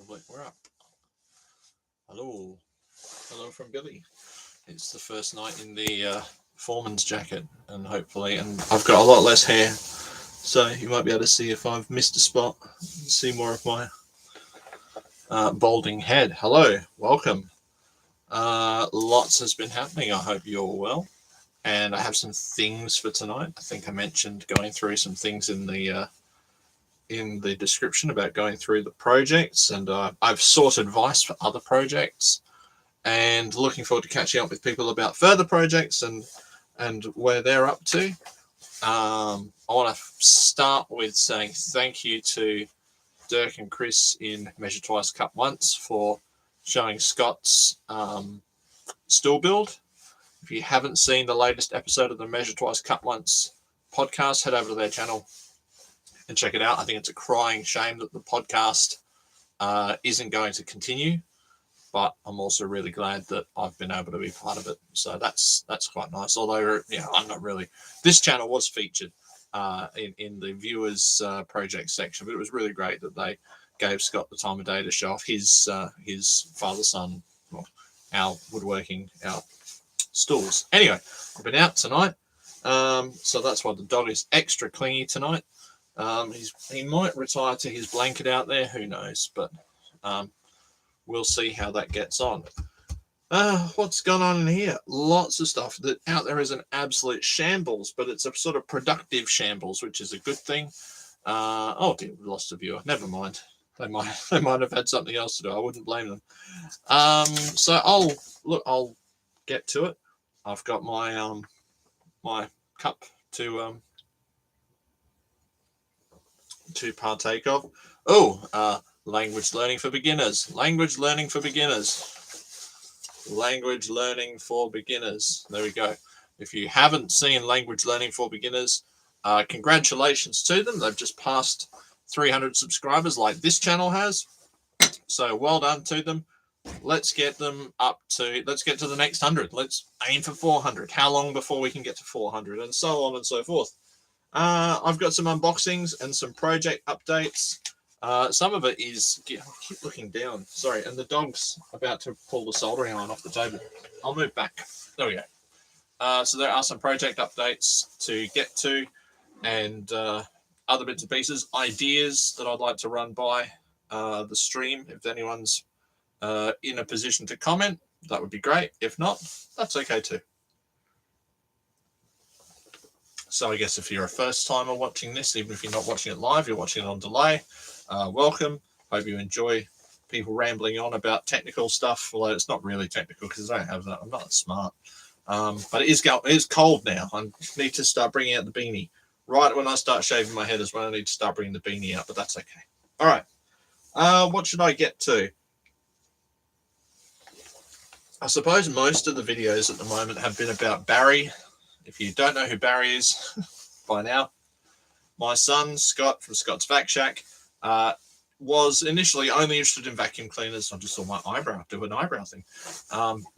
Probably. We're up. Hello. Hello from Billy. It's the first night in the foreman's jacket, and hopefully, and I've got a lot less hair, so you might be able to see if I've missed a spot, see more of my balding head. Hello, welcome. Lots has been happening. I hope you're all well. And I have some things for tonight. I think I mentioned going through some things in the description about going through the projects, and I've sought advice for other projects, and looking forward to catching up with people about further projects and where they're up to. I want to start with saying thank you to Dirk and Chris in Measure Twice, Cut Once for showing Scott's stool build. If you haven't seen the latest episode of the Measure Twice, Cut Once podcast, head over to their channel and check it out. I think it's a crying shame that the podcast isn't going to continue, but I'm also really glad that I've been able to be part of it. So that's quite nice. Although, I'm not really. This channel was featured in the viewers project section, but it was really great that they gave Scott the time of day to show off his father-son, well, our woodworking, our stools. Anyway, I've been out tonight, so that's why the dog is extra clingy tonight. He might retire to his blanket out there, who knows, but we'll see how that gets on. What's going on in here? Lots of stuff. That out there is an absolute shambles, but it's a sort of productive shambles, which is a good thing. Oh dear, we lost a viewer. Never mind. They might have had something else to do. I wouldn't blame them. So I'll get to it. I've got my my cup to partake of. Language learning for beginners. Language learning for beginners. Language learning for beginners. There we go. If you haven't seen Language Learning for Beginners, congratulations to them. They've just passed 300 subscribers like this channel has. So well done to them. Let's get to the next 100. Let's aim for 400. How long before we can get to 400, and so on and so forth. I've got some unboxings and some project updates. Some of it is, I keep looking down, sorry, and the dog's about to pull the soldering iron off the table. I'll move back. There we go. So there are some project updates to get to, and other bits and pieces, ideas that I'd like to run by the stream. If anyone's in a position to comment, that would be great. If not, that's okay too. So I guess if you're a first timer watching this, even if you're not watching it live, you're watching it on delay, welcome. Hope you enjoy people rambling on about technical stuff. Although it's not really technical because I don't have that. I'm not smart. But it is cold now. I need to start bringing out the beanie. Right when I start shaving my head is when I need to start bringing the beanie out, but that's okay. All right. What should I get to? I suppose most of the videos at the moment have been about Barry. If you don't know who Barry is by now, my son, Scott, from Scott's Vac Shack, was initially only interested in vacuum cleaners. I just saw my eyebrow do an eyebrow thing.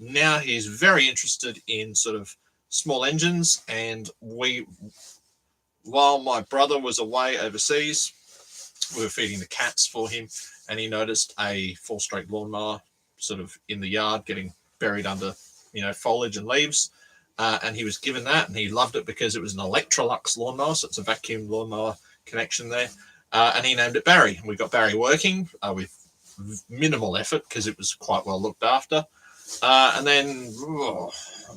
Now he's very interested in sort of small engines. And while my brother was away overseas, we were feeding the cats for him, and he noticed a 4-stroke lawnmower sort of in the yard getting buried under, foliage and leaves. And he was given that, and he loved it because it was an Electrolux lawnmower, so it's a vacuum lawnmower connection there. And he named it Barry. And we got Barry working with minimal effort because it was quite well looked after. And then a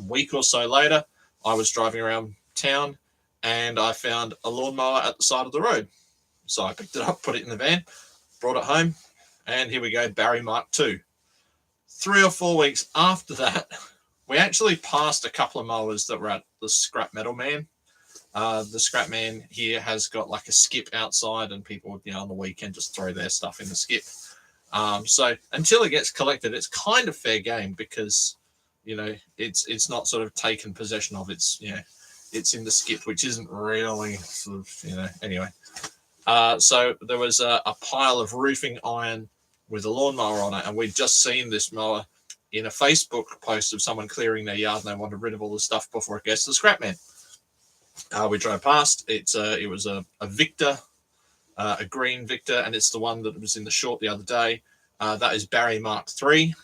week or so later, I was driving around town, and I found a lawnmower at the side of the road. So I picked it up, put it in the van, brought it home, and here we go, Barry Mark II. 3 or 4 weeks after that, we actually passed a couple of mowers that were at the Scrap Metal Man. The Scrap Man here has got like a skip outside, and people, on the weekend just throw their stuff in the skip. So until it gets collected, it's kind of fair game because, it's not sort of taken possession of. It's, it's in the skip, which isn't really sort of, anyway. So there was a pile of roofing iron with a lawnmower on it, and we'd just seen this mower in a Facebook post of someone clearing their yard, and they wanted rid of all the stuff before it gets to the scrap man. We drove past. It was a Victor, a green Victor, and it's the one that was in the short the other day. That is Barry Mark III.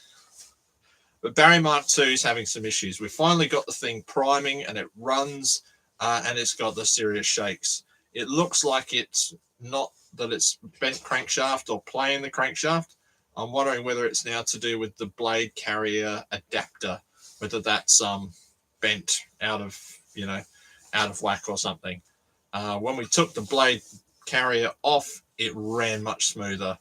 But Barry Mark II is having some issues. We finally got the thing priming and it runs, and it's got the serious shakes. It looks like it's not that it's bent crankshaft or playing the crankshaft. I'm wondering whether it's now to do with the blade carrier adapter, whether that's bent out of whack or something. When we took the blade carrier off, it ran much smoother.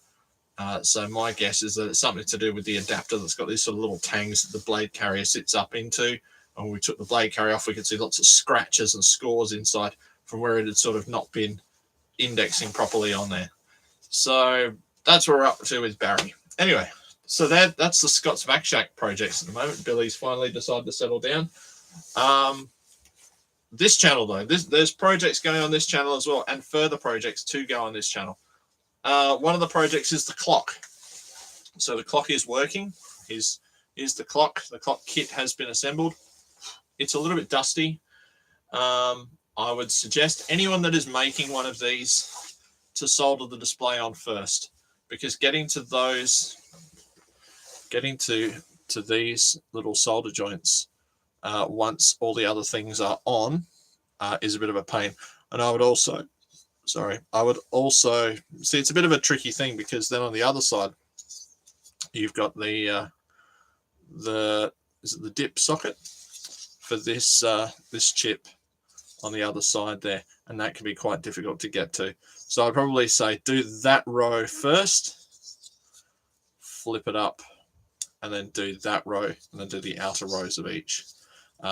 So my guess is that it's something to do with the adapter that's got these sort of little tangs that the blade carrier sits up into. And when we took the blade carrier off, we could see lots of scratches and scores inside from where it had sort of not been indexing properly on there. So that's what we're up to with Barry. Anyway, so that's the Scott's Vac Shack projects at the moment. Billy's finally decided to settle down. This channel, though, there's projects going on this channel as well, and further projects to go on this channel. One of the projects is the clock. So the clock is working. Here's the clock. The clock kit has been assembled. It's a little bit dusty. I would suggest anyone that is making one of these to solder the display on first, because getting to these little solder joints once all the other things are on is a bit of a pain. And I would also see it's a bit of a tricky thing, because then on the other side you've got the dip socket for this chip on the other side there, and that can be quite difficult to get to. So I'd probably say do that row first, flip it up, and then do that row, and then do the outer rows of each.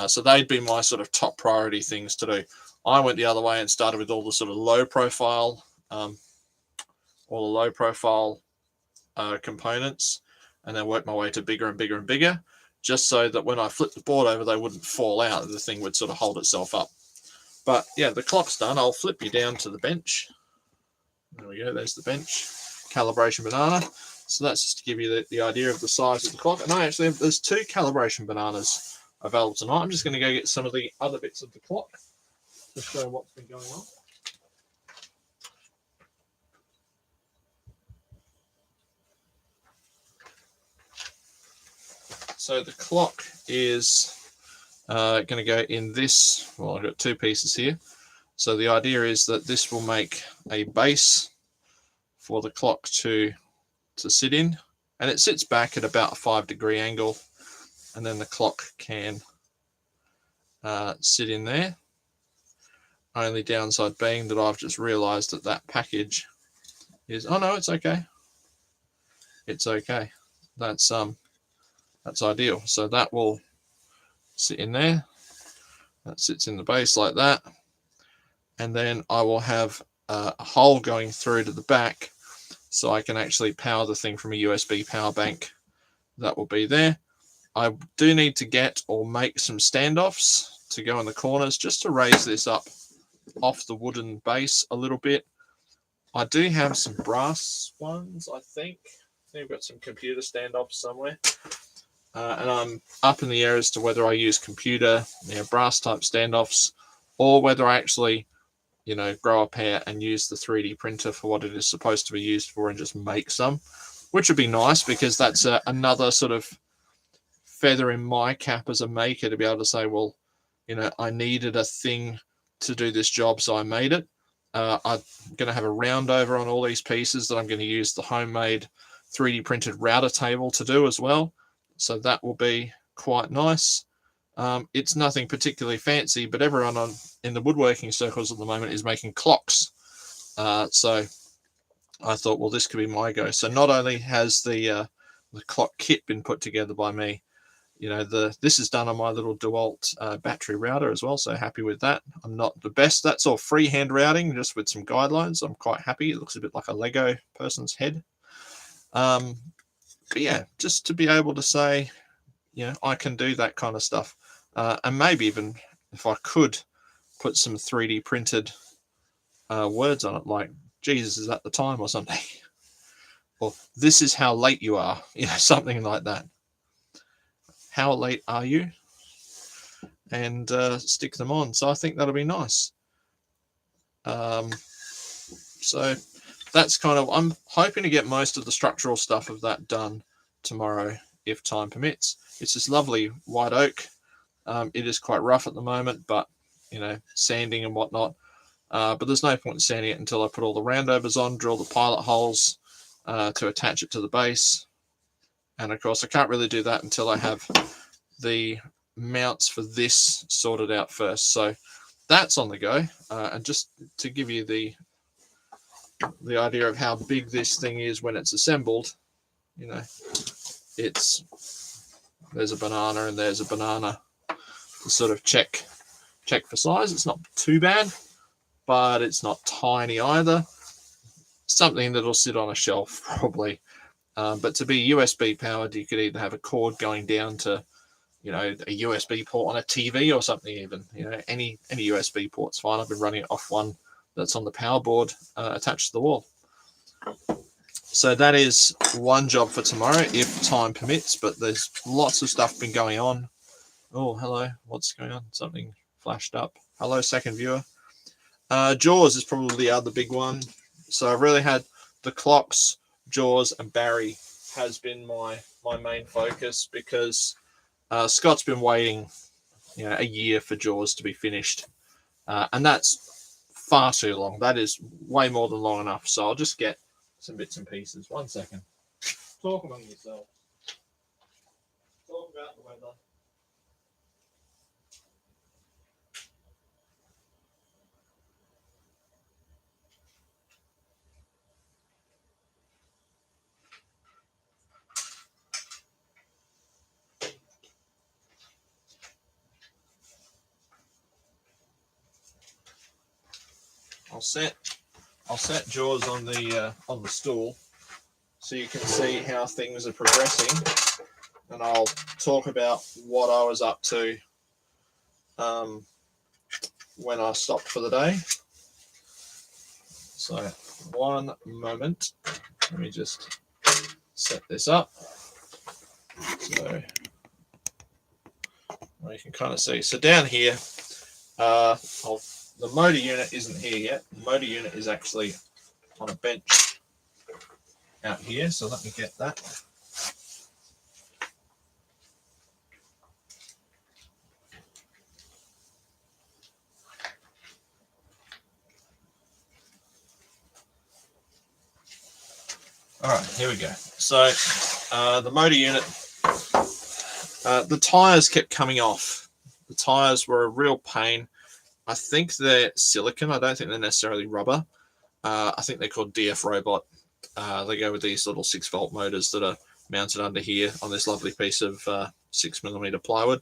So they'd be my sort of top priority things to do. I went the other way and started with all the sort of low profile components, and then worked my way to bigger and bigger and bigger, just so that when I flipped the board over, they wouldn't fall out. The thing would sort of hold itself up. But yeah, the clock's done. I'll flip you down to the bench. There we go. There's the bench. Calibration banana. So that's just to give you the idea of the size of the clock. And there's 2 calibration bananas available tonight. I'm just going to go get some of the other bits of the clock to show what's been going on. So the clock is going to go in this. Well, I've got 2 pieces here. So the idea is that this will make a base for the clock to sit in, and it sits back at about a 5-degree angle, and then the clock can sit in there. Only downside being that I've just realized that package is, oh no, it's okay. It's okay. That's ideal. So that will sit in there. That sits in the base like that. And then I will have a hole going through to the back, so I can actually power the thing from a USB power bank. That will be there. I do need to get or make some standoffs to go in the corners, just to raise this up off the wooden base a little bit. I do have some brass ones, I think. I've got some computer standoffs somewhere. And I'm up in the air as to whether I use computer, brass type standoffs, or whether I actually, grow a pair and use the 3D printer for what it is supposed to be used for and just make some, which would be nice, because that's another sort of feather in my cap as a maker, to be able to say, well, I needed a thing to do this job, so I made it. I'm going to have a round over on all these pieces that I'm going to use the homemade 3D printed router table to do as well. So that will be quite nice. It's nothing particularly fancy, but everyone in the woodworking circles at the moment is making clocks. So I thought, well, this could be my go. So not only has the clock kit been put together by me, this is done on my little DeWalt battery router as well. So happy with that. I'm not the best. That's all freehand routing, just with some guidelines. I'm quite happy. It looks a bit like a Lego person's head. But yeah, just to be able to say, I can do that kind of stuff. And maybe even if I could put some 3D printed words on it, like, Jesus is at the time or something. Or this is how late you are, something like that. How late are you? And stick them on. So I think that'll be nice. So that's kind of, I'm hoping to get most of the structural stuff of that done tomorrow, if time permits. It's this lovely white oak. It is quite rough at the moment, but, you know, sanding and whatnot. But there's no point in sanding it until I put all the roundovers on, drill the pilot holes to attach it to the base. And of course, I can't really do that until I have the mounts for this sorted out first. So that's on the go. And just to give you the idea of how big this thing is when it's assembled, you know, there's a banana and there's a banana to sort of check for size. It's not too bad, but it's not tiny either. Something that'll sit on a shelf probably. But to be USB powered, you could either have a cord going down to, you know, a USB port on a TV or something even. You know, any USB port's fine. I've been running it off one that's on the power board attached to the wall. So that is one job for tomorrow, if time permits, but there's lots of stuff been going on. Oh, hello. What's going on? Something flashed up. Hello, second viewer. Jaws is probably the other big one. So I've really had the clocks, Jaws, and Barry has been my main focus, because Scott's been waiting, you know, a year for Jaws to be finished. And that's far too long. That is way more than long enough. So I'll just get some bits and pieces. 1 second. Talk among yourselves. Talk about the weather. I'll set Jaws on the stool so you can see how things are progressing, and I'll talk about what I was up to when I stopped for the day. So 1 moment, let me just set this up so you can kind of see. So down here, the motor unit isn't here yet. The motor unit is actually on a bench out here. So let me get that. All right, here we go. So the motor unit, the tires kept coming off. The tires were a real pain. I think they're silicon. I don't think they're necessarily rubber. I think they're called DF Robot. They go with these little 6-volt motors that are mounted under here on this lovely piece of 6mm plywood.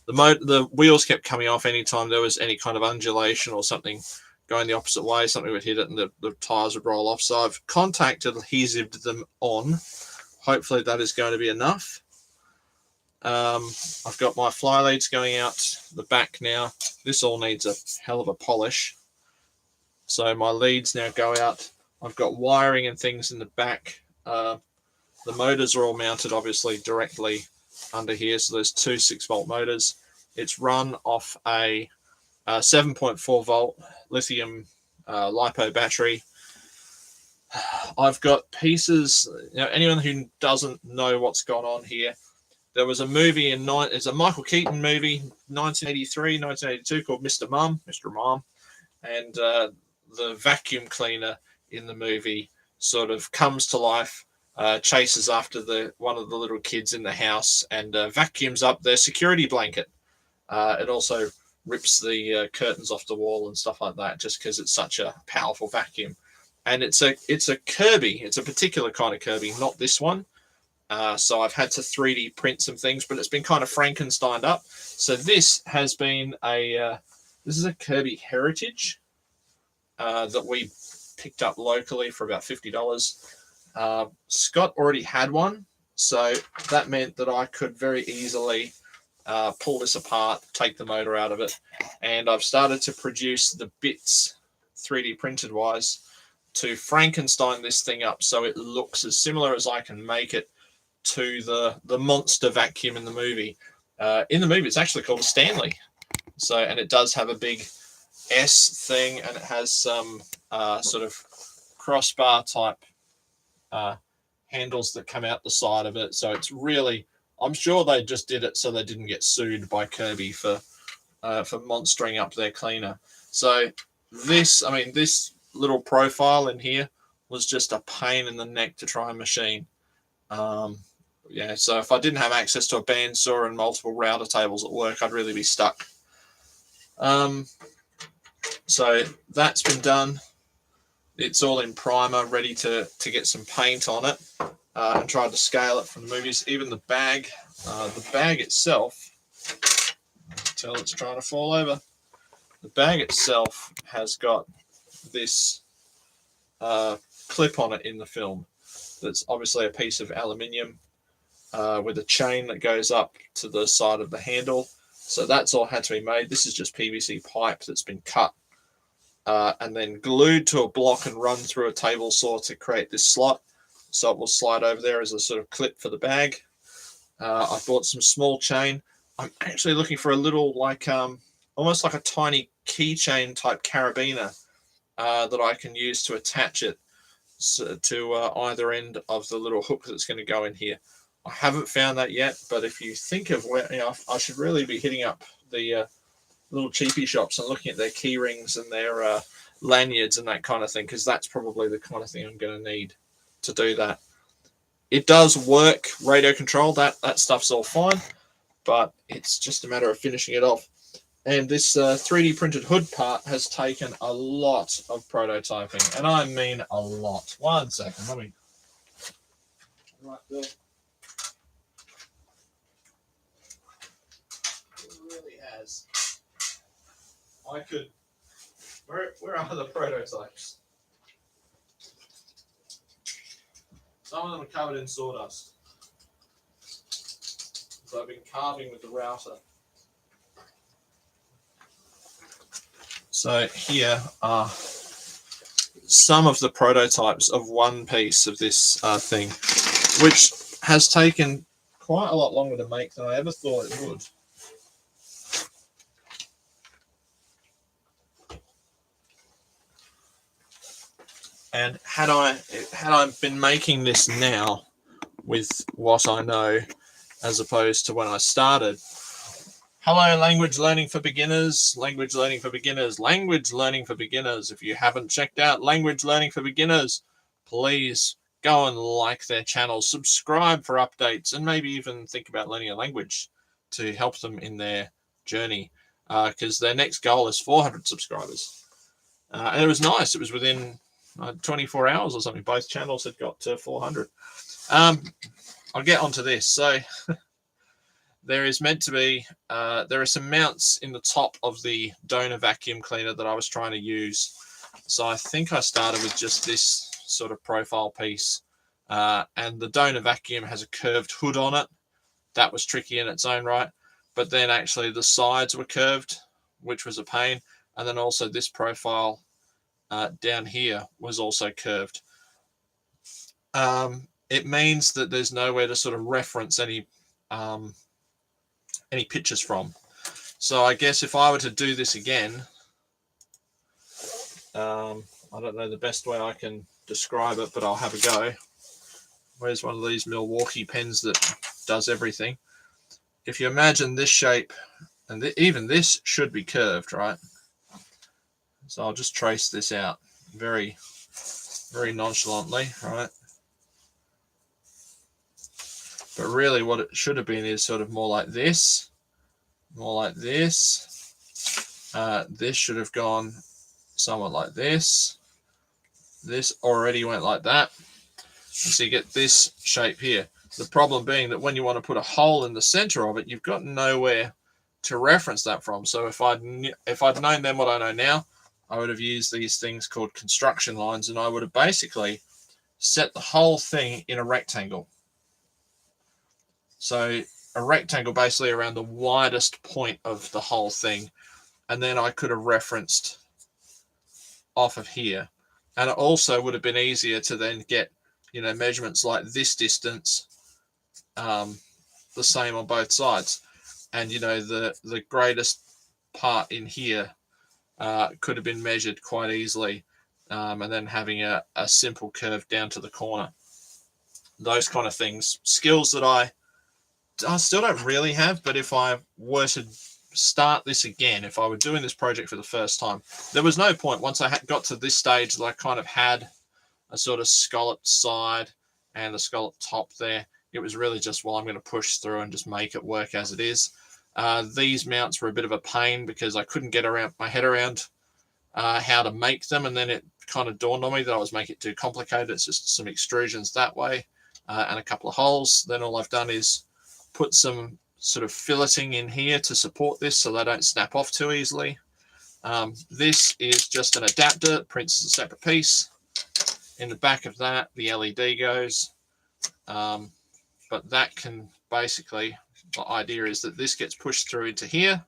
The wheels kept coming off anytime there was any kind of undulation or something going the opposite way. Something would hit it and the tires would roll off. So I've contacted adhesived them on. Hopefully that is going to be enough. I've got my fly leads going out the back now. This all needs a hell of a polish. So my leads now go out. I've got wiring and things in the back. The motors are all mounted obviously directly under here. So there's 2 6-volt motors. It's run off a 7.4 volt lithium LiPo battery. I've got pieces, you know, anyone who doesn't know what's gone on here, there was a movie it's a Michael Keaton movie, 1983, 1982, called Mr. Mom, and the vacuum cleaner in the movie sort of comes to life, chases after one of the little kids in the house, and vacuums up their security blanket. It also rips the curtains off the wall and stuff like that, just because it's such a powerful vacuum. And it's a Kirby. It's a particular kind of Kirby, not this one. So I've had to 3D print some things, but it's been kind of Frankensteined up. So this has been this is a Kirby Heritage that we picked up locally for about $50. Scott already had one, so that meant that I could very easily pull this apart, take the motor out of it, and I've started to produce the bits 3D printed wise to Frankenstein this thing up so it looks as similar as I can make it to the monster vacuum in the movie. In the movie, it's actually called a Stanley. So, and it does have a big S thing, and it has some sort of crossbar type handles that come out the side of it. So it's really, I'm sure they just did it so they didn't get sued by Kirby for monstering up their cleaner. So this, I mean, this little profile in here was just a pain in the neck to try and machine. Yeah, so if I didn't have access to a bandsaw and multiple router tables at work, I'd really be stuck. So that's been done. It's all in primer, ready to get some paint on it, and tried to scale it from the movies. Even the bag itself, until it's trying to fall over. The bag itself has got this clip on it in the film. That's obviously a piece of aluminium with a chain that goes up to the side of the handle. So that's all had to be made. This is just PVC pipe that's been cut and then glued to a block and run through a table saw to create this slot. So it will slide over there as a sort of clip for the bag. I bought some small chain. I'm actually looking for a little, like, almost like a tiny keychain type carabiner that I can use to attach it to either end of the little hook that's going to go in here. I haven't found that yet, but if you think of where, I should really be hitting up the little cheapy shops and looking at their key rings and their lanyards and that kind of thing, because that's probably the kind of thing I'm going to need to do that. It does work, radio control, that stuff's all fine, but it's just a matter of finishing it off. And this 3D printed hood part has taken a lot of prototyping, and I mean a lot. 1 second, let me... Right there. It really has. I could... Where are the prototypes? Some of them are covered in sawdust. So I've been carving with the router. So here are some of the prototypes of one piece of this thing, which has taken quite a lot longer to make than I ever thought it would. And had I been making this now with what I know, as opposed to when I started. Hello, language learning for beginners, language learning for beginners, language learning for beginners. If you haven't checked out language learning for beginners, please go and like their channel, subscribe for updates, and maybe even think about learning a language to help them in their journey, because their next goal is 400 subscribers. And it was nice. It was within 24 hours or something. Both channels had got to 400. I'll get onto this. So there is meant to be, there are some mounts in the top of the donor vacuum cleaner that I was trying to use. So I think I started with just this sort of profile piece. And the donor vacuum has a curved hood on it. That was tricky in its own right. But then actually the sides were curved, which was a pain. And then also this profile down here was also curved. It means that there's nowhere to sort of reference any pictures from. So I guess if I were to do this again, I don't know the best way I can describe it, but I'll have a go. Where's one of these Milwaukee pens that does everything? If you imagine this shape, and even this should be curved, right? So I'll just trace this out very, very nonchalantly, right? But really what it should have been is sort of more like this, more like this. This should have gone somewhat like this. This already went like that. And so you get this shape here. The problem being that when you want to put a hole in the center of it, you've got nowhere to reference that from. So if I'd known then what I know now, I would have used these things called construction lines, and I would have basically set the whole thing in a rectangle. So a rectangle basically around the widest point of the whole thing, and then I could have referenced off of here. And it also would have been easier to then get, measurements like this distance, the same on both sides. And, the greatest part in here could have been measured quite easily and then having a simple curve down to the corner. Those kind of things. Skills that I still don't really have, but if I were to start this again, if I were doing this project for the first time, there was no point once I got to this stage that I kind of had a sort of scalloped side and a scalloped top there. It was really just, well, I'm going to push through and just make it work as it is. These mounts were a bit of a pain because I couldn't get my head around how to make them, and then it kind of dawned on me that I was making it too complicated. It's just some extrusions that way and a couple of holes. Then all I've done is put some sort of filleting in here to support this so they don't snap off too easily. This is just an adapter. It prints as a separate piece. In the back of that, the LED goes. But that can basically, the idea is that this gets pushed through into here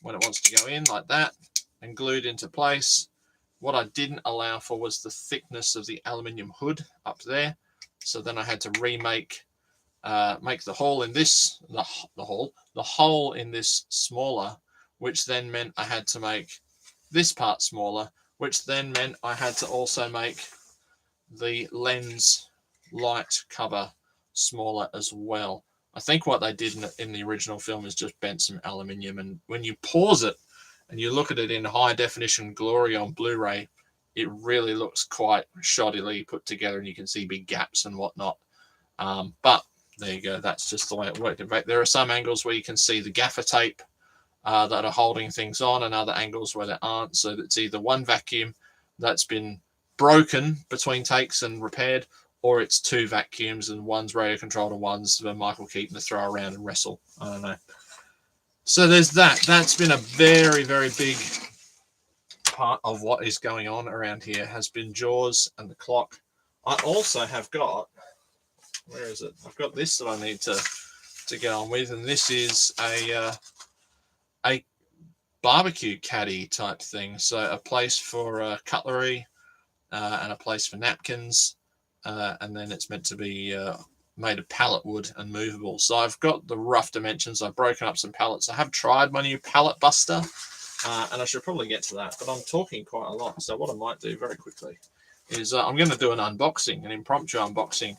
when it wants to go in like that and glued into place. What I didn't allow for was the thickness of the aluminium hood up there. So then I had to remake, make the hole in this, the hole in this smaller, which then meant I had to make this part smaller, which then meant I had to also make the lens light cover smaller as well. I think what they did in the original film is just bent some aluminium, and when you pause it and you look at it in high definition glory on Blu-ray, it really looks quite shoddily put together, and you can see big gaps and whatnot. But there you go, that's just the way it worked. In fact, there are some angles where you can see the gaffer tape that are holding things on, and other angles where there aren't. So it's either one vacuum that's been broken between takes and repaired, or it's two vacuums and one's radio controlled and one's for Michael Keaton to throw around and wrestle. I don't know. So there's that. That's been a very, very big part of what is going on around here, has been Jaws and the clock. I also have got, where is it? I've got this that I need to get on with, and this is a barbecue caddy type thing. So a place for cutlery and a place for napkins. And then it's meant to be made of pallet wood and movable. So I've got the rough dimensions. I've broken up some pallets. I have tried my new pallet buster, and I should probably get to that, but I'm talking quite a lot. So what I might do very quickly is I'm going to do an unboxing, an impromptu unboxing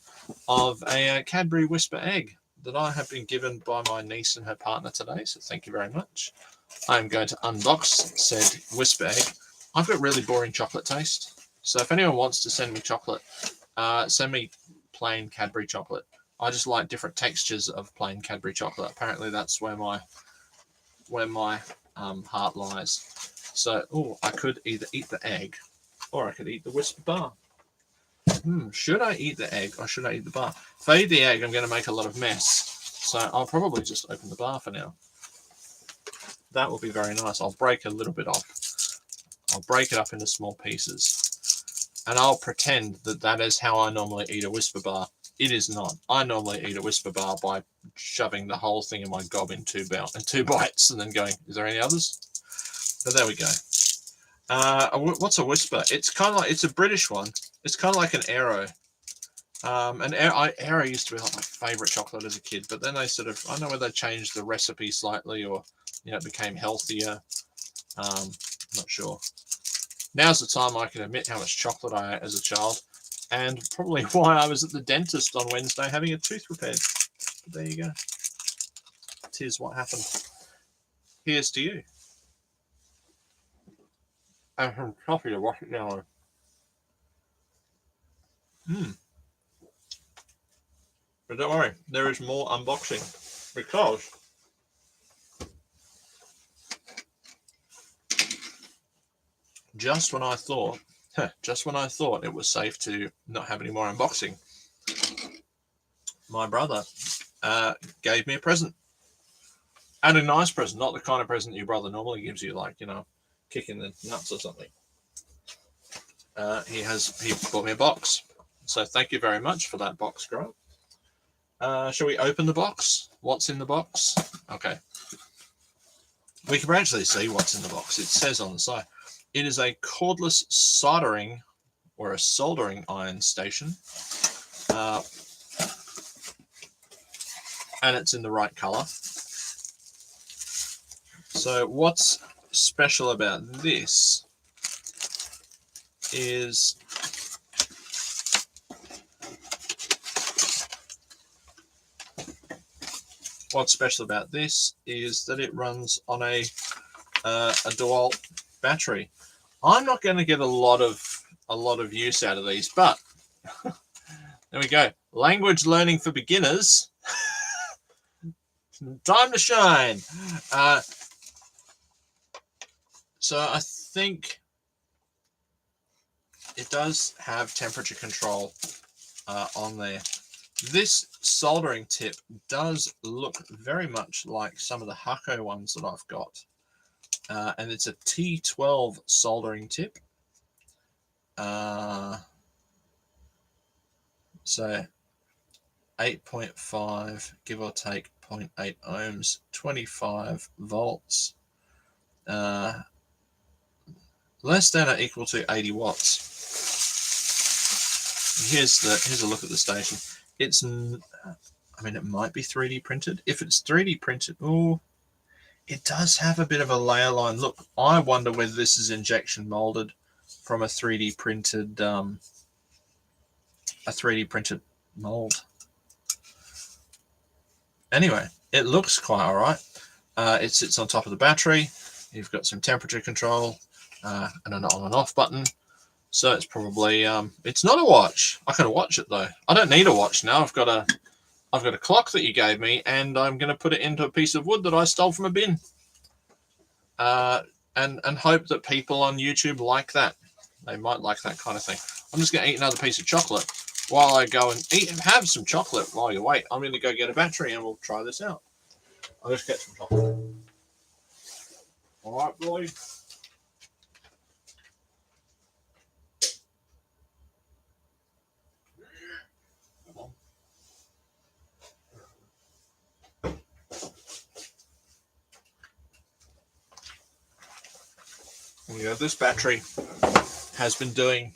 of a Cadbury Whisper egg that I have been given by my niece and her partner today. So thank you very much. I'm going to unbox said Whisper egg. I've got really boring chocolate taste. So if anyone wants to send me chocolate, send me plain Cadbury chocolate. I just like different textures of plain Cadbury chocolate. Apparently that's where my heart lies. So, I could either eat the egg or I could eat the Whisper bar. Should I eat the egg or should I eat the bar? If I eat the egg, I'm going to make a lot of mess. So I'll probably just open the bar for now. That will be very nice. I'll break a little bit off. I'll break it up into small pieces. And I'll pretend that that is how I normally eat a Whisper bar. It is not. I normally eat a Whisper bar by shoving the whole thing in my gob in two bites and then going, is there any others? But there we go. What's a Whisper? It's kind of like, it's a British one. It's kind of like an Aero. Aero used to be like my favorite chocolate as a kid, but then they sort of, I don't know whether they changed the recipe slightly or, it became healthier. I'm not sure. Now's the time I can admit how much chocolate I ate as a child, and probably why I was at the dentist on Wednesday having a tooth repaired. But there you go. Tis what happened. Here's to you. And some coffee to wash it down on. But don't worry, there is more unboxing, because just when I thought it was safe to not have any more unboxing, my brother gave me a present. And a nice present, not the kind of present your brother normally gives you, like, kicking the nuts or something. He bought me a box. So thank you very much for that box, Grant. Shall we open the box? What's in the box? Okay. We can actually see what's in the box. It says on the side. It is a cordless soldering or a soldering iron station. And it's in the right color. So what's special about this is what's special about this is that it runs on a dual battery. I'm not going to get a lot of use out of these, but there we go. Language learning for beginners. Time to shine. So I think it does have temperature control on there. This soldering tip does look very much like some of the Hakko ones that I've got. And it's a T12 soldering tip. So 8.5, give or take 0.8 ohms, 25 volts, less than or equal to 80 watts. Here's a look at the station. It's, I mean, it might be 3D printed. If it's 3D printed, oh, it does have a bit of a layer line. Look, I wonder whether this is injection molded from a 3D printed mold. Anyway, it looks quite all right. It sits on top of the battery. You've got some temperature control and an on and off button. So it's probably it's not a watch. I can watch it though. I don't need a watch now. I've got a clock that you gave me, and I'm going to put it into a piece of wood that I stole from a bin. And hope that people on YouTube like that. They might like that kind of thing. I'm just going to eat another piece of chocolate while I go and have some chocolate while you wait. I'm going to go get a battery and we'll try this out. I'll just get some chocolate. All right, boy. Yeah, this battery has been doing,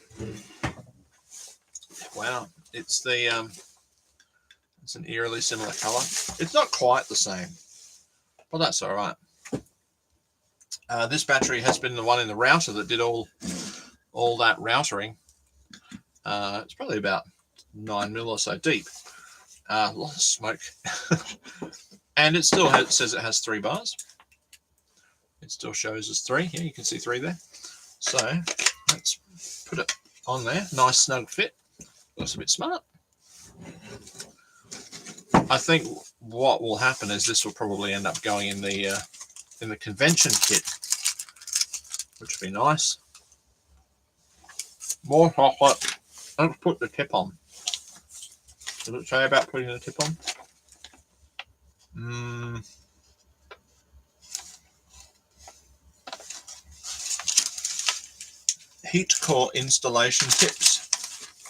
wow, it's it's an eerily similar color. It's not quite the same, but that's all right. This battery has been the one in the router that did all that routering. It's probably about 9 mil or so deep. A lot of smoke. And it still says it has 3 bars. It still shows us 3. Yeah, you can see 3 there. So let's put it on there. Nice snug fit. Looks a bit smart. I think what will happen is this will probably end up going in the convention kit, which would be nice. More chocolate. Let's put the tip on. Does it say about putting the tip on? Heat core installation tips.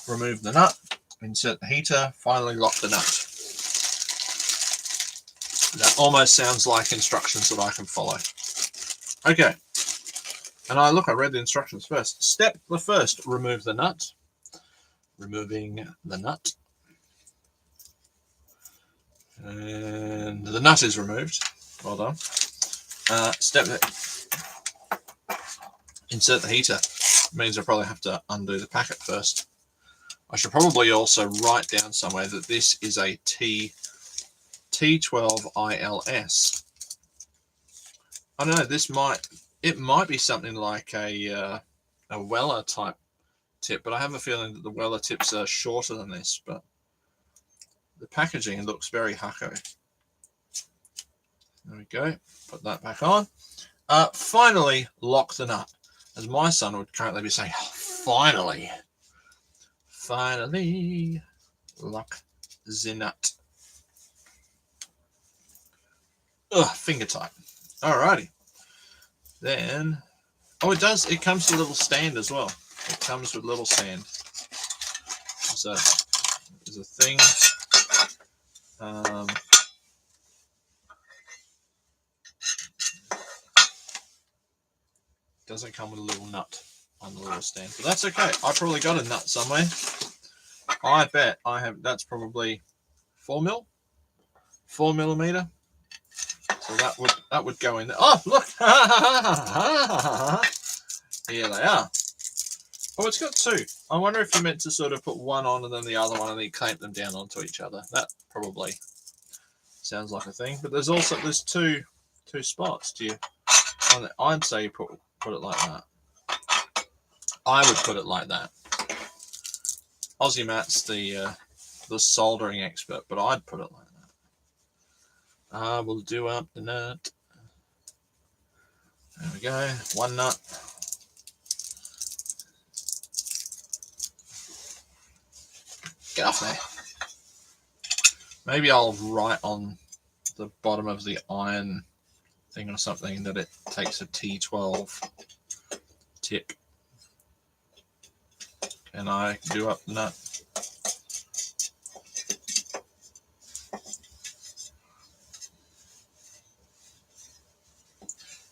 Remove the nut, insert the heater, finally lock the nut. That almost sounds like instructions that I can follow. Okay. And I read the instructions first. Step the first, remove the nut. Removing the nut. And the nut is removed. Well done. Insert the heater. Means I probably have to undo the packet first. I should probably also write down somewhere that this is a T12 ILS. I don't know, it might be something like a Weller type tip, but I have a feeling that the Weller tips are shorter than this, but the packaging looks very Hakko. There we go. Put that back on. Finally, lock the nut. As my son would currently be saying, oh, finally. Finally, lock the nut. Ugh, finger tight. Alrighty. Then, oh, it does. It comes with a little stand as well. It comes with a little stand. There's a thing. Doesn't come with a little nut on the little stand, but that's okay. I probably got a nut somewhere. I bet I have. That's probably 4 millimeter. So that would go in there. Oh, look! Here they are. Oh, it's got two. I wonder if you meant to sort of put one on and then the other one and then you clamp them down onto each other. That probably sounds like a thing. But there's two spots. I'd say you put it like that. I would put it like that. Aussie Matt's the soldering expert, but I'd put it like that. I will do up the nut. There we go. One nut. Get off there. Maybe I'll write on the bottom of the iron thing or something that it takes a T12 tip. Can I do up the nut?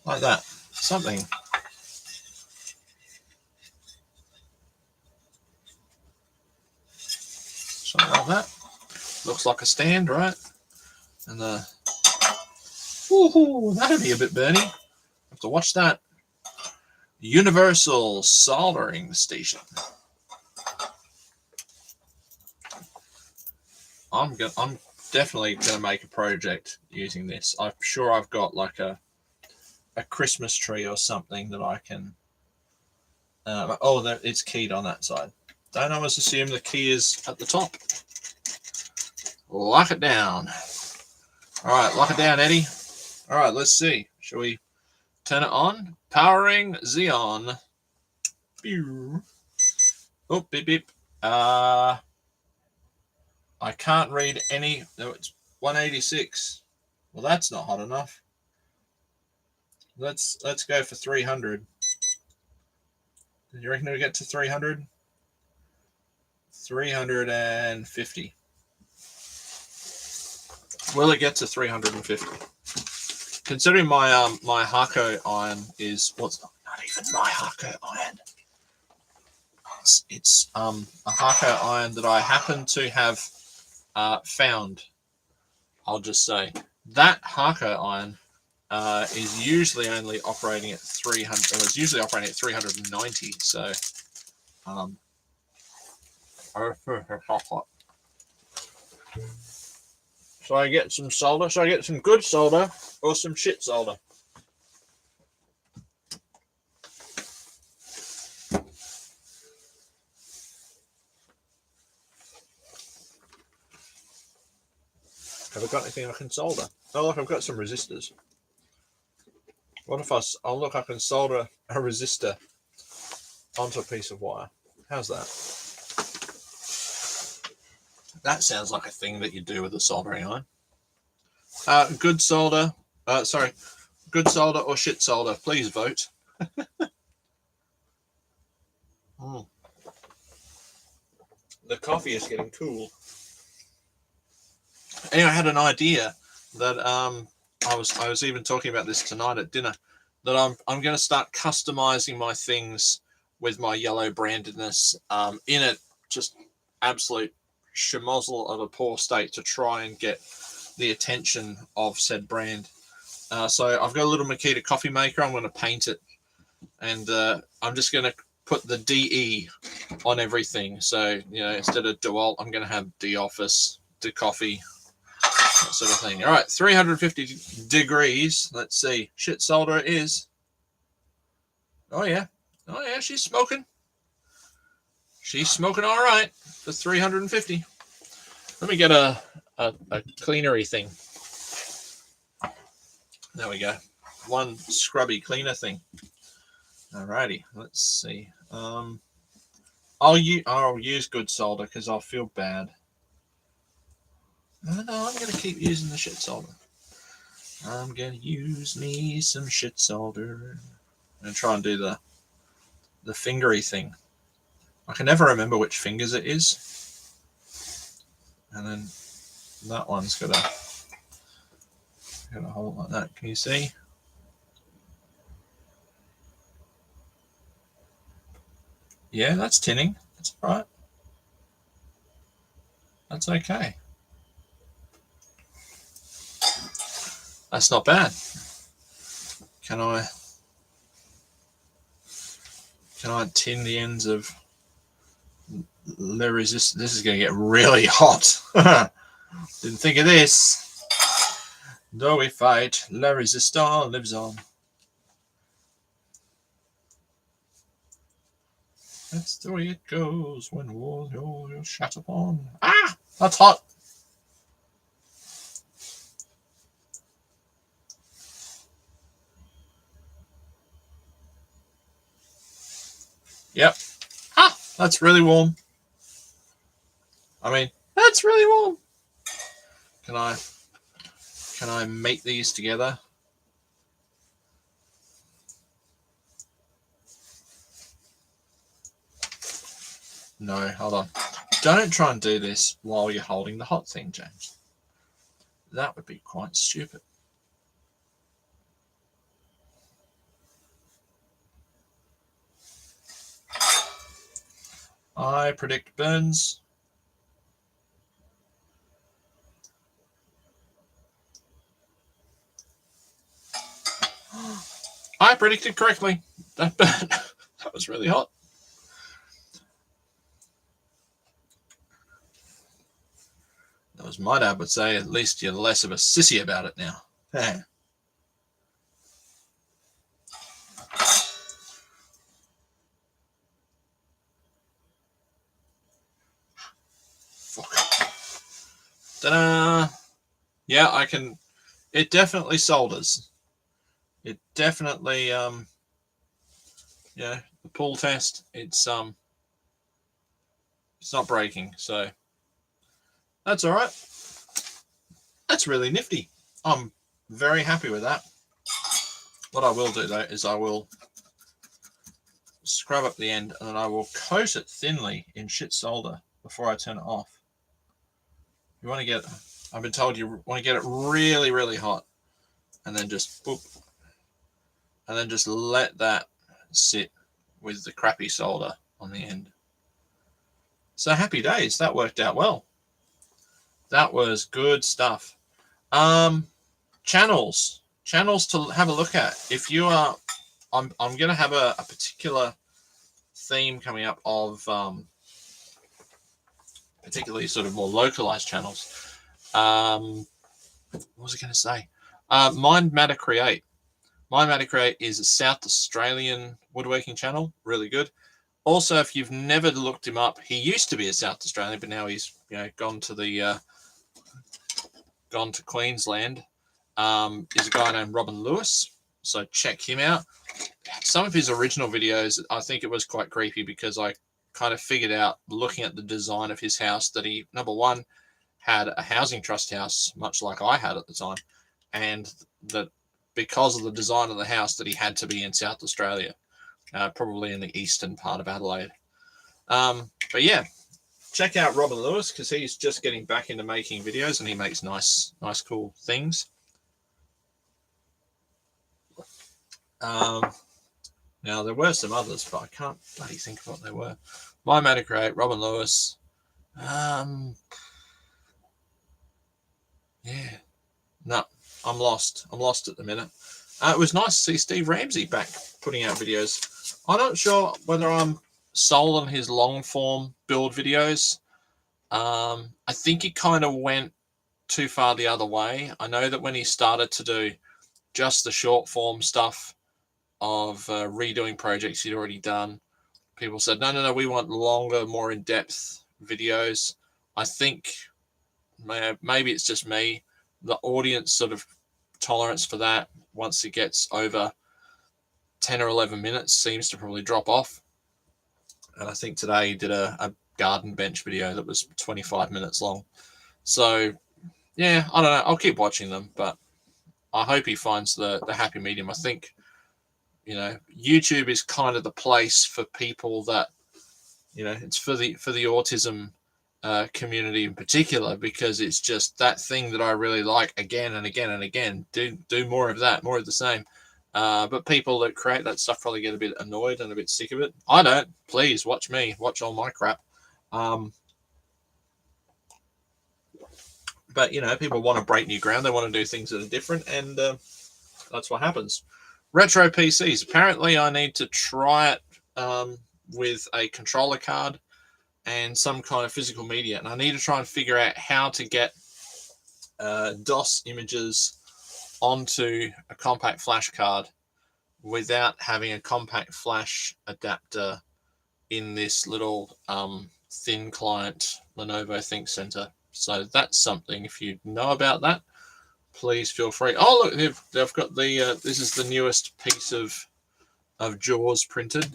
Like that. Something. Something like that. Looks like a stand, right? And ooh, that'd be a bit burny. Have to watch that. Universal soldering station. I'm definitely gonna make a project using this. I'm sure I've got like a Christmas tree or something that I can. It's keyed on that side. Don't always assume the key is at the top. Lock it down. All right, lock it down, Eddie. All right, let's see. Shall we turn it on? Powering Xeon. Oh, beep, beep. I can't read any. No, it's 186. Well, that's not hot enough. Let's go for 300. Do you reckon it'll get to 300? 350. Will it get to 350? Considering my my Harco iron is not even my Harco iron. It's a Harco iron that I happen to have found. I'll just say that Harco iron is usually only operating at 300. Or it's usually operating at 390. So, should I get some solder? Should I get some good solder or some shit solder? Have I got anything I can solder? Oh, look, I've got some resistors. What if I can solder a resistor onto a piece of wire? How's that? That sounds like a thing that you do with a soldering iron. Good solder. Good solder or shit solder. Please vote. The coffee is getting cool. Anyway, I had an idea that I was even talking about this tonight at dinner, that I'm going to start customizing my things with my yellow brandedness in a just absolute schmozzle of a poor state to try and get the attention of said brand. So I've got a little Makita coffee maker. I'm going to paint it, and I'm just going to put the DE on everything. So, instead of DeWalt, I'm going to have DeOffice, DeCoffee, that sort of thing. All right, 350 degrees. Let's see. Shit solder is. Oh, yeah. She's smoking. She's smoking all right for 350. Let me get a cleanery thing. There we go. One scrubby cleaner thing. Alrighty, let's see. I'll use good solder because I'll feel bad. No, I'm going to keep using the shit solder. I'm going to use me some shit solder. I'm going to try and do the fingery thing. I can never remember which fingers it is. And then that one's got a hole like that. Can you see? Yeah, that's tinning. That's all right. That's okay. That's not bad. Can I? Can I tin the ends of Le Resist? This is going to get really hot. Didn't think of this. Though we fight, Le Resistant lives on. That's the way it goes when war you're shut upon. Ah, that's hot. Yep. Ah, that's really warm. I mean, that's really warm. Can I mate these together? No, hold on. Don't try and do this while you're holding the hot thing, James. That would be quite stupid. I predict burns. I predicted correctly. That burn. That was really hot. That was my dad would say, at least you're less of a sissy about it now. Fuck. Ta-da! Yeah, I can. It definitely solders. It definitely, yeah, the pull test. It's not breaking, so that's all right. That's really nifty. I'm very happy with that. What I will do though is I will scrub up the end and then I will coat it thinly in shit solder before I turn it off. You want to get, I've been told you want to get it really, really hot and then just boop, and then just let that sit with the crappy solder on the end. So happy days. That worked out well. That was good stuff. Channels to have a look at. If you are, I'm going to have a particular theme coming up of particularly sort of more localized channels. What was I going to say? Mind Matter Create. Mind Matter Create is a South Australian woodworking channel. Really good. Also, if you've never looked him up, he used to be a South Australian, but now he's gone to Queensland. Is a guy named Robin Lewis. So check him out. Some of his original videos, I think it was quite creepy because I kind of figured out, looking at the design of his house, that he, number one, had a housing trust house, much like I had at the time, and that because of the design of the house, that he had to be in South Australia, probably in the eastern part of Adelaide. But yeah, check out Robin Lewis because he's just getting back into making videos and he makes nice, cool things. Now there were some others, but I can't bloody think of what they were. My Matter Create, Robin Lewis. Yeah, no, I'm lost. I'm lost at the minute. It was nice to see Steve Ramsey back putting out videos. I'm not sure whether I'm sold on his long form build videos. I think he kind of went too far the other way. I know that when he started to do just the short form stuff of redoing projects he'd already done, people said, no, we want longer, more in-depth videos. I think maybe it's just me. The audience sort of tolerance for that, once it gets over 10 or 11 minutes, seems to probably drop off. And I think today he did a garden bench video that was 25 minutes long. So, yeah, I don't know. I'll keep watching them, but I hope he finds the happy medium. I think, YouTube is kind of the place for people that, it's for the autism community in particular, because it's just that thing that I really like again and again and again. Do more of that, more of the same. But people that create that stuff probably get a bit annoyed and a bit sick of it. I don't. Please watch me. Watch all my crap. But, people want to break new ground. They want to do things that are different, and that's what happens. Retro PCs. Apparently, I need to try it with a controller card and some kind of physical media. And I need to try and figure out how to get DOS images onto a compact flash card without having a compact flash adapter in this little thin client Lenovo ThinkCentre. So that's something. If you know about that, please feel free. Oh, look, they've got the this is the newest piece of JAWS printed.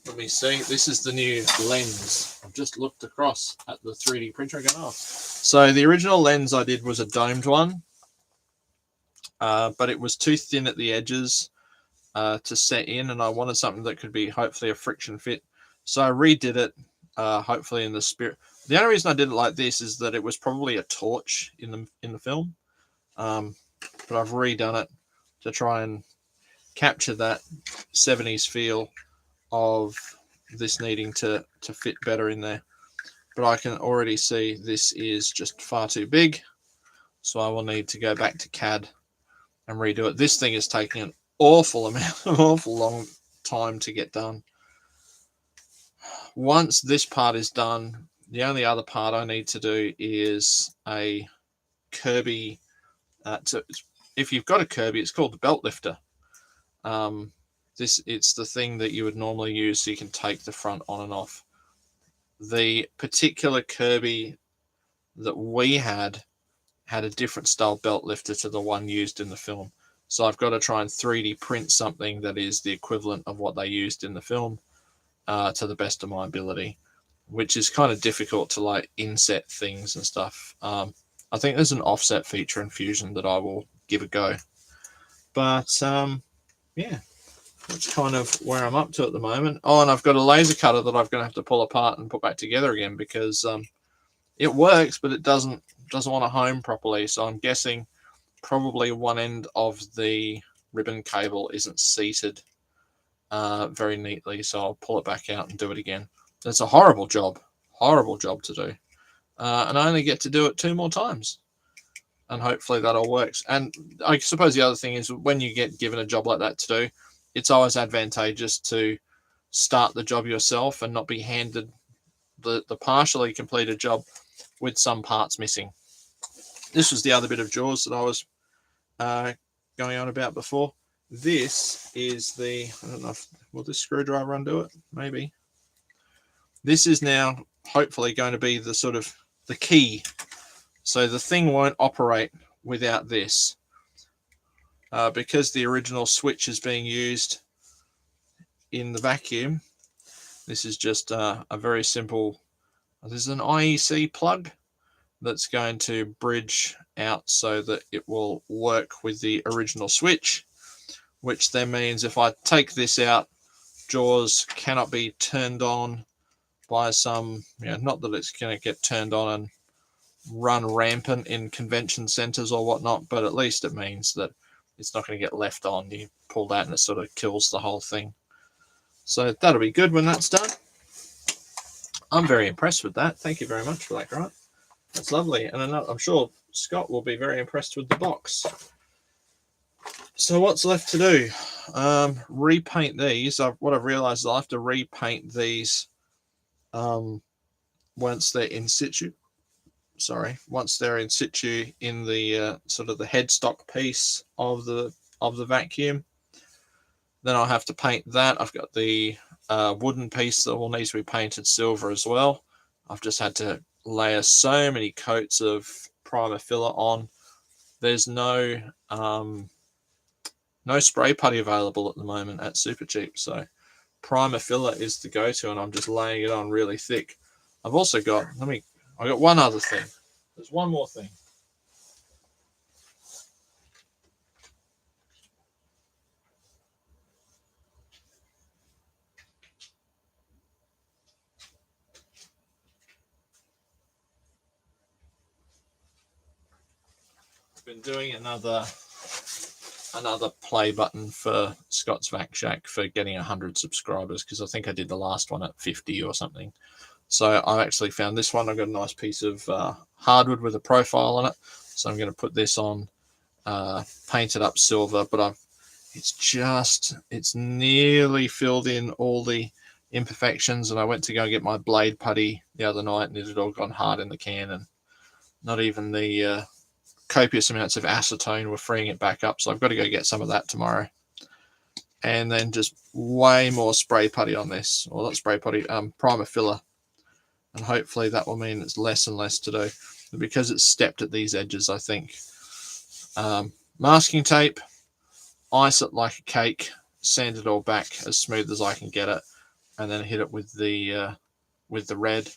Let me see. This is the new lens. I've just looked across at the 3D printer and gone, oh. So the original lens I did was a domed one, but it was too thin at the edges to set in, and I wanted something that could be hopefully a friction fit. So I redid it, hopefully in the spirit. The only reason I did it like this is that it was probably a torch in the film, but I've redone it to try and capture that 70s feel of this needing to fit better in there. But I can already see this is just far too big, so I will need to go back to CAD and redo it. This thing is taking an awful long time to get done. Once this part is done, the only other part I need to do is a Kirby. If you've got a Kirby, it's called the belt lifter. It's the thing that you would normally use so you can take the front on and off. The particular Kirby that we had a different style belt lifter to the one used in the film. So I've got to try and 3D print something that is the equivalent of what they used in the film to the best of my ability, which is kind of difficult to like inset things and stuff. I think there's an offset feature in Fusion that I will give a go. But yeah, that's kind of where I'm up to at the moment. Oh, and I've got a laser cutter that I'm going to have to pull apart and put back together again because it works, but it doesn't want to home properly. So I'm guessing probably one end of the ribbon cable isn't seated very neatly. So I'll pull it back out and do it again. It's a horrible job to do. And I only get to do it 2 more times. And hopefully that all works. And I suppose the other thing is when you get given a job like that to do, it's always advantageous to start the job yourself and not be handed the partially completed job with some parts missing. This was the other bit of JAWS that I was going on about before. This is the, I don't know if, will this screwdriver undo it? Maybe. This is now hopefully going to be the sort of the key. So the thing won't operate without this. Because the original switch is being used in the vacuum, this is just a very simple, this is an IEC plug that's going to bridge out so that it will work with the original switch, which then means if I take this out, JAWS cannot be turned on by some, not that it's going to get turned on and run rampant in convention centers or whatnot, but at least it means that it's not going to get left on. You pull that and it sort of kills the whole thing. So that'll be good when that's done. I'm very impressed with that. Thank you very much for that, Grant. That's lovely. And I'm sure Scott will be very impressed with the box. So what's left to do? Repaint these. What I've realized is I'll have to repaint these once they're in situ. Once they're in situ in the sort of the headstock piece of the vacuum, then I'll have to paint that. I've got the wooden piece that will need to be painted silver as well. I've just had to layer so many coats of primer filler on. There's no spray putty available at the moment at Supercheap, so primer filler is the go-to, and I'm just laying it on really thick. I've also got, I got one other thing. There's one more thing. I've been doing another play button for Scott's Vac Shack for getting 100 subscribers, because I think I did the last one at 50 or something. So I've actually found this one. I've got a nice piece of hardwood with a profile on it. So I'm going to put this on, paint it up silver, but I've it's nearly filled in all the imperfections. And I went to go get my blade putty the other night, and it had all gone hard in the can, and not even the copious amounts of acetone were freeing it back up. So I've got to go get some of that tomorrow. And then just way more spray putty on this, or not spray putty, primer filler. And hopefully that will mean it's less and less to do. And because it's stepped at these edges, I think. Masking tape, ice it like a cake, sand it all back as smooth as I can get it, and then hit it with the red,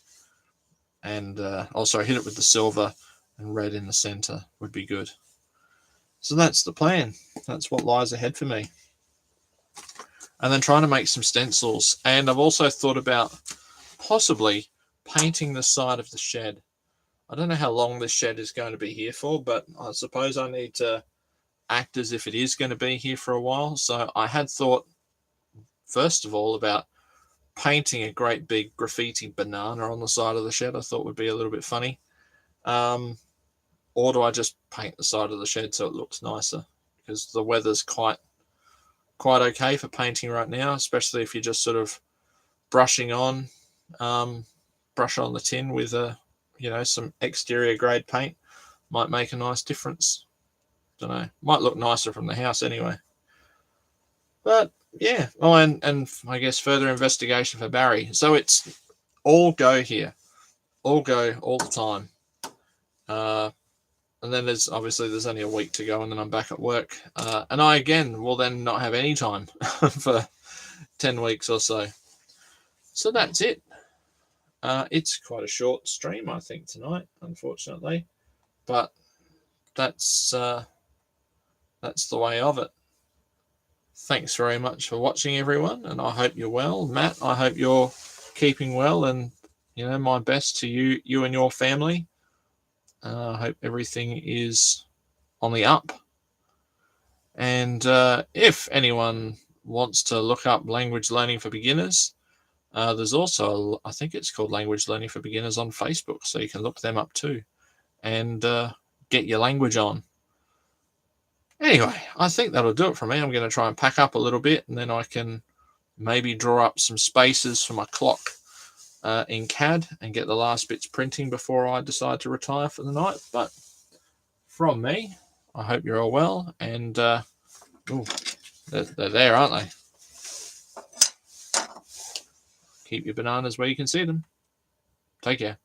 and also hit it with the silver and red in the center would be good. So that's the plan. That's what lies ahead for me. And then trying to make some stencils. And I've also thought about possibly painting the side of the shed. I don't know how long this shed is going to be here for, but I suppose I need to act as if it is going to be here for a while. So I had thought, first of all, about painting a great big graffiti banana on the side of the shed. I thought would be a little bit funny. Or do I just paint the side of the shed so it looks nicer? Because the weather's quite okay for painting right now, especially if you're just sort of brushing on, brush on the tin with some exterior grade paint. Might make a nice difference. Don't know. Might look nicer from the house anyway. But yeah. Oh, and I guess further investigation for Barry. So it's all go here. All go all the time. And then there's only a week to go, and then I'm back at work. And I again will then not have any time for 10 weeks or so. So that's it. It's quite a short stream, I think, tonight, unfortunately. But that's the way of it. Thanks very much for watching, everyone, and I hope you're well. Matt, I hope you're keeping well, and my best to you and your family. I hope everything is on the up. And if anyone wants to look up Language Learning for Beginners, there's also, I think it's called Language Learning for Beginners on Facebook, so you can look them up too and get your language on. Anyway, I think that'll do it for me. I'm going to try and pack up a little bit, and then I can maybe draw up some spaces for my clock in CAD and get the last bits printing before I decide to retire for the night. But from me, I hope you're all well, and they're there, aren't they? Keep your bananas where you can see them. Take care.